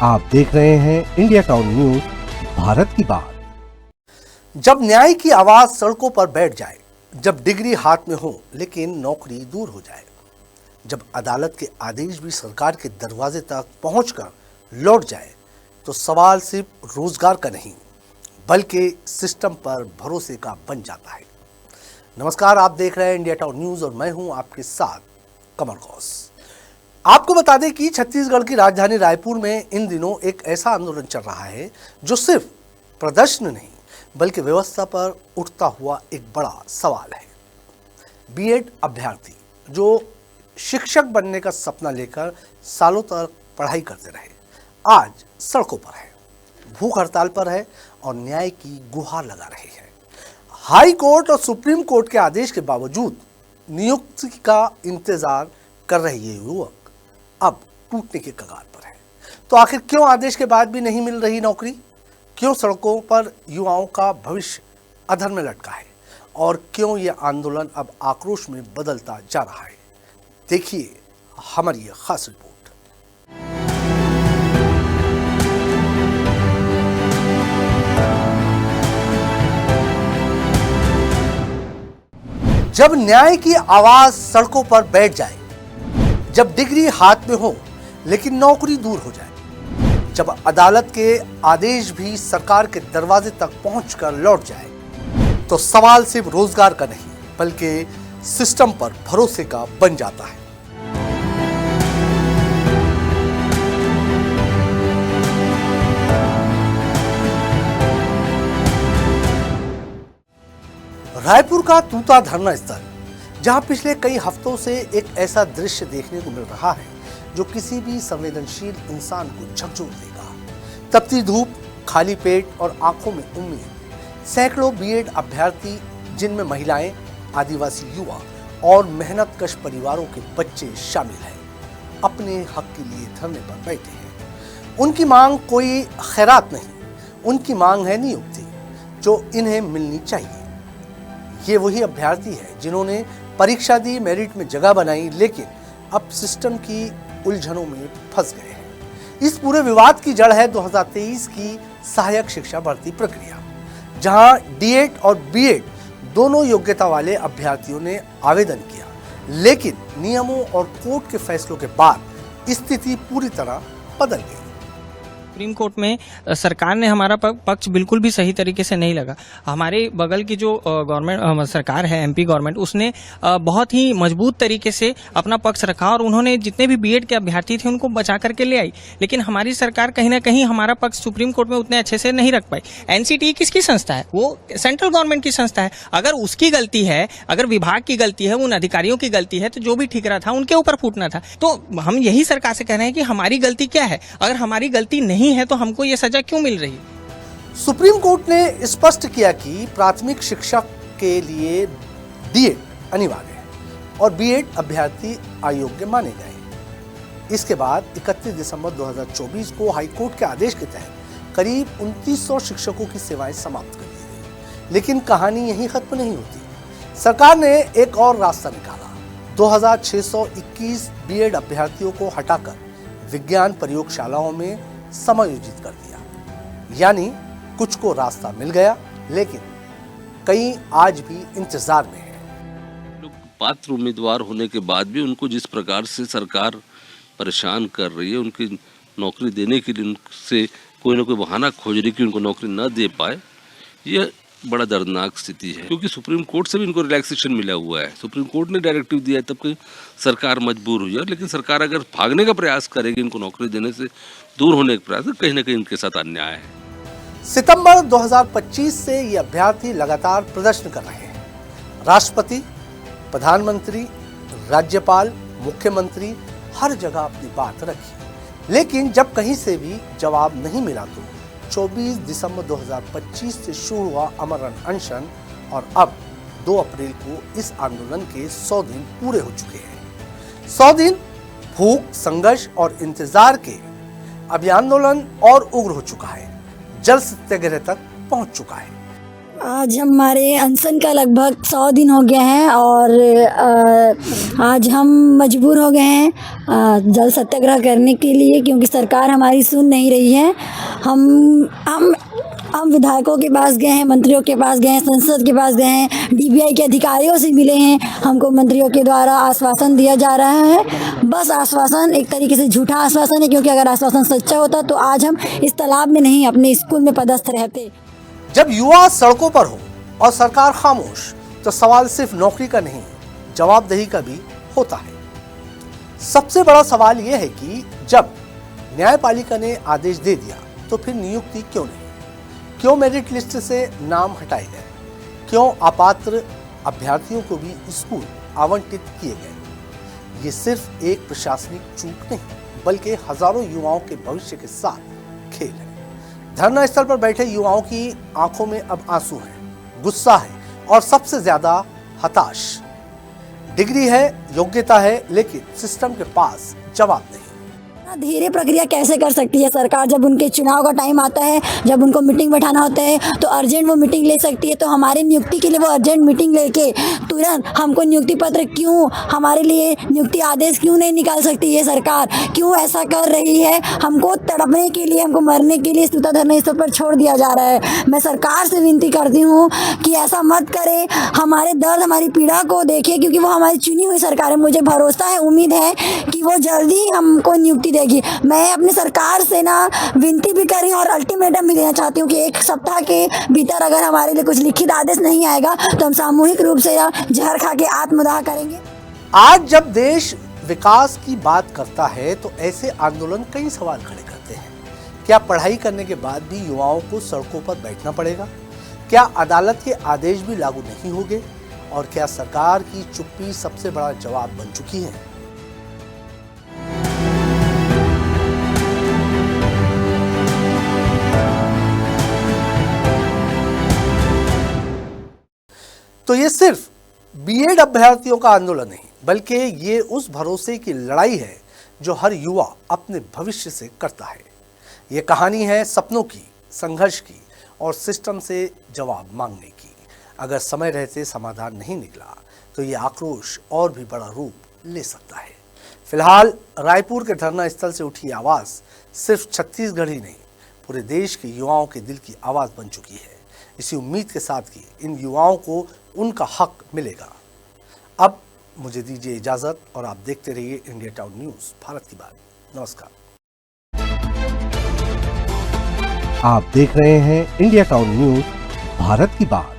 आप देख रहे हैं इंडिया टाउन न्यूज, भारत की बात। जब न्याय की आवाज सड़कों पर बैठ जाए, जब डिग्री हाथ में हो लेकिन नौकरी दूर हो जाए, जब अदालत के आदेश भी सरकार के दरवाजे तक पहुंचकर लौट जाए, तो सवाल सिर्फ रोजगार का नहीं बल्कि सिस्टम पर भरोसे का बन जाता है। नमस्कार, आप देख रहे हैं इंडिया टाउन न्यूज और मैं हूं आपके साथ कमर गौस। आपको बता दें कि छत्तीसगढ़ की राजधानी रायपुर में इन दिनों एक ऐसा आंदोलन चल रहा है जो सिर्फ प्रदर्शन नहीं बल्कि व्यवस्था पर उठता हुआ एक बड़ा सवाल है। बीएड अभ्यर्थी जो शिक्षक बनने का सपना लेकर सालों तक पढ़ाई करते रहे, आज सड़कों पर है, भूख हड़ताल पर है और न्याय की गुहार लगा रहे हैं। हाई कोर्ट और सुप्रीम कोर्ट के आदेश के बावजूद नियुक्ति का इंतजार कर रहे ये युवक अब टूटने के कगार पर है। तो आखिर क्यों आदेश के बाद भी नहीं मिल रही नौकरी? क्यों सड़कों पर युवाओं का भविष्य अधर में लटका है? और क्यों यह आंदोलन अब आक्रोश में बदलता जा रहा है? देखिए हमारी यह खास रिपोर्ट। जब न्याय की आवाज सड़कों पर बैठ जाए, जब डिग्री हाथ में हो लेकिन नौकरी दूर हो जाए, जब अदालत के आदेश भी सरकार के दरवाजे तक पहुंचकर लौट जाए, तो सवाल सिर्फ रोजगार का नहीं बल्कि सिस्टम पर भरोसे का बन जाता है। रायपुर का तूता धरना स्थल, जहां पिछले कई हफ्तों से एक ऐसा दृश्य देखने को मिल रहा है जो किसी भी संवेदनशील इंसान को झकझोर देगा। तपती धूप, खाली पेट और आंखों में उम्मीद। सैकड़ों बीएड अभ्यर्थी, जिनमें महिलाएं, आदिवासी युवा और मेहनतकश परिवारों के बच्चे शामिल हैं, अपने हक के लिए धरने पर बैठे हैं। उनकी मांग कोई खैरात नहीं, उनकी मांग है नियुक्ति जो इन्हें मिलनी चाहिए। ये वही अभ्यर्थी है जिन्होंने परीक्षा दी, मेरिट में जगह बनाई, लेकिन अब सिस्टम की उलझनों में फंस गए हैं। इस पूरे विवाद की जड़ है 2023 की सहायक शिक्षा भर्ती प्रक्रिया, जहां डीएड और बीएड दोनों योग्यता वाले अभ्यर्थियों ने आवेदन किया, लेकिन नियमों और कोर्ट के फैसलों के बाद स्थिति पूरी तरह बदल गई। सुप्रीम कोर्ट में सरकार ने हमारा पक्ष बिल्कुल भी सही तरीके से नहीं लगा। हमारे बगल की जो गवर्नमेंट सरकार है, एमपी गवर्नमेंट, उसने बहुत ही मजबूत तरीके से अपना पक्ष रखा और उन्होंने जितने भी बीएड के अभ्यर्थी थे उनको बचा करके ले आई। लेकिन हमारी सरकार कहीं ना कहीं हमारा पक्ष सुप्रीम कोर्ट में उतने अच्छे से नहीं रख पाई। एनसीटी किसकी संस्था है? वो सेंट्रल गवर्नमेंट की संस्था है। अगर उसकी गलती है, अगर विभाग की गलती है, उन अधिकारियों की गलती है, तो जो भी ठीक रहा था उनके ऊपर फूटना था। तो हम यही सरकार से कह रहे हैं कि हमारी गलती क्या है? अगर हमारी गलती नहीं है तो हमको ये सजा क्यों मिल रही? सुप्रीम कोर्ट ने स्पष्ट किया कि प्राथमिक शिक्षक के लिए डीएड अनिवार्य है और बीएड अभ्यर्थी अयोग्य माने गए। इसके बाद 31 दिसंबर 2024 को हाईकोर्ट के आदेश के तहत करीब 2900 शिक्षकों की सेवाएं समाप्त कर दी गई। लेकिन कहानी यहीं खत्म नहीं होती। सरकार ने एक और रास्ता निकाला। 2621 बीएड अभ्यर्थियों को हटाकर विज्ञान प्रयोगशालाओं में समायोजित कर दिया। यानी कुछ को रास्ता मिल गया, लेकिन कई आज भी इंतजार में है। लोग पात्र उम्मीदवार होने के बाद भी उनको जिस प्रकार से सरकार परेशान कर रही है, उनकी नौकरी देने के लिए उनसे कोई ना कोई बहाना खोज रही कि उनको नौकरी न दे पाए, यह बड़ा दर्दनाक स्थिति है। क्योंकि सुप्रीम कोर्ट से भी इनको रिलैक्सेशन मिला हुआ है। सुप्रीम कोर्ट ने डायरेक्टिव दिया है, तब कि सरकार मजबूर हुई है। लेकिन सरकार अगर भागने का प्रयास करेगी, इनको नौकरी देने से दूर होने का प्रयास, कहीं ना कहीं इनके साथ अन्याय है। सितंबर 2025 से ये अभ्यर्थी लगातार प्रदर्शन कर रहे हैं। राष्ट्रपति, प्रधानमंत्री, राज्यपाल, मुख्यमंत्री हर जगह अपनी बात रखी, लेकिन जब कहीं से भी जवाब नहीं मिला तो 24 दिसंबर 2025 से शुरू हुआ अमर अनशन और अब 2 अप्रैल को इस आंदोलन के 100 दिन पूरे हो चुके हैं। 100 दिन भूख, संघर्ष और इंतजार के अब आंदोलन और उग्र हो चुका है, जल सत्याग्रह तक पहुंच चुका है। आज हमारे अनशन का लगभग 100 दिन हो गया है और आज हम मजबूर हो गए हैं जल सत्याग्रह करने के लिए, क्योंकि सरकार हमारी सुन नहीं रही है। हम विधायकों के पास गए हैं, मंत्रियों के पास गए हैं, संसद के पास गए हैं, डीबीआई के अधिकारियों से मिले हैं। हमको मंत्रियों के द्वारा आश्वासन दिया जा रहा है, बस आश्वासन एक तरीके से झूठा आश्वासन है, क्योंकि अगर आश्वासन सच्चा होता तो आज हम इस तालाब में नहीं अपने स्कूल में पदस्थ रहते। जब युवा सड़कों पर हो और सरकार खामोश, तो सवाल सिर्फ नौकरी का नहीं, जवाबदेही का भी होता है। सबसे बड़ा सवाल यह है कि जब न्यायपालिका ने आदेश दे दिया तो फिर नियुक्ति क्यों नहीं? क्यों मेरिट लिस्ट से नाम हटाए गए? क्यों अपात्र अभ्यर्थियों को भी स्कूल आवंटित किए गए? ये सिर्फ एक प्रशासनिक चूक नहीं, बल्कि हजारों युवाओं के भविष्य के साथ खेल है। धरना स्थल पर बैठे युवाओं की आंखों में अब आंसू है, गुस्सा है और सबसे ज्यादा हताश। डिग्री है, योग्यता है, लेकिन सिस्टम के पास जवाब नहीं। धीरे प्रक्रिया कैसे कर सकती है सरकार? जब उनके चुनाव का टाइम आता है, जब उनको मीटिंग बैठाना होता है तो अर्जेंट वो मीटिंग ले सकती है। तो हमारे नियुक्ति के लिए वो अर्जेंट मीटिंग लेके तुरंत हमको नियुक्ति पत्र क्यों, हमारे लिए नियुक्ति आदेश क्यों नहीं निकाल सकती है सरकार? क्यों ऐसा कर रही है? हमको तड़पने के लिए, हमको मरने के लिए सूता धरने स्थल पर छोड़ दिया जा रहा है। मैं सरकार से विनती करती हूँ कि ऐसा मत करे, हमारे दर्द, हमारी पीड़ा को देखे, क्योंकि वो हमारी चुनी हुई सरकार है। मुझे भरोसा है, उम्मीद है कि वो जल्दी हमको नियुक्ति देगी। मैं अपनी सरकार से ना विनती भी कर रही हूँ और अल्टीमेटम भी देना चाहती हूँ कि 1 सप्ताह के भीतर अगर हमारे लिए कुछ लिखित आदेश नहीं आएगा तो हम सामूहिक रूप से जहर खा के आत्मदाह करेंगे। आज जब देश विकास की बात करता है तो ऐसे आंदोलन कई सवाल खड़े करते हैं। क्या पढ़ाई करने के बाद भी युवाओं को सड़कों पर बैठना पड़ेगा? क्या अदालत के आदेश भी लागू नहीं होंगे? और क्या सरकार की चुप्पी सबसे बड़ा जवाब बन चुकी है? तो ये सिर्फ बीएड अभ्यर्थियों का आंदोलन नहीं, बल्कि ये उस भरोसे की लड़ाई है जो हर युवा अपने भविष्य से करता है। ये कहानी है सपनों की, संघर्ष की और सिस्टम से जवाब मांगने की। अगर समय रहते समाधान नहीं निकला तो ये आक्रोश और भी बड़ा रूप ले सकता है। फिलहाल रायपुर के धरना स्थल से उठी आवाज़ सिर्फ छत्तीसगढ़ ही नहीं, पूरे देश के युवाओं के दिल की आवाज़ बन चुकी है। इसी उम्मीद के साथ कि इन युवाओं को उनका हक मिलेगा। अब मुझे दीजिए इजाजत और आप देखते रहिए इंडिया टाउन न्यूज़, भारत की बात। नमस्कार। आप देख रहे हैं इंडिया टाउन न्यूज़, भारत की बात।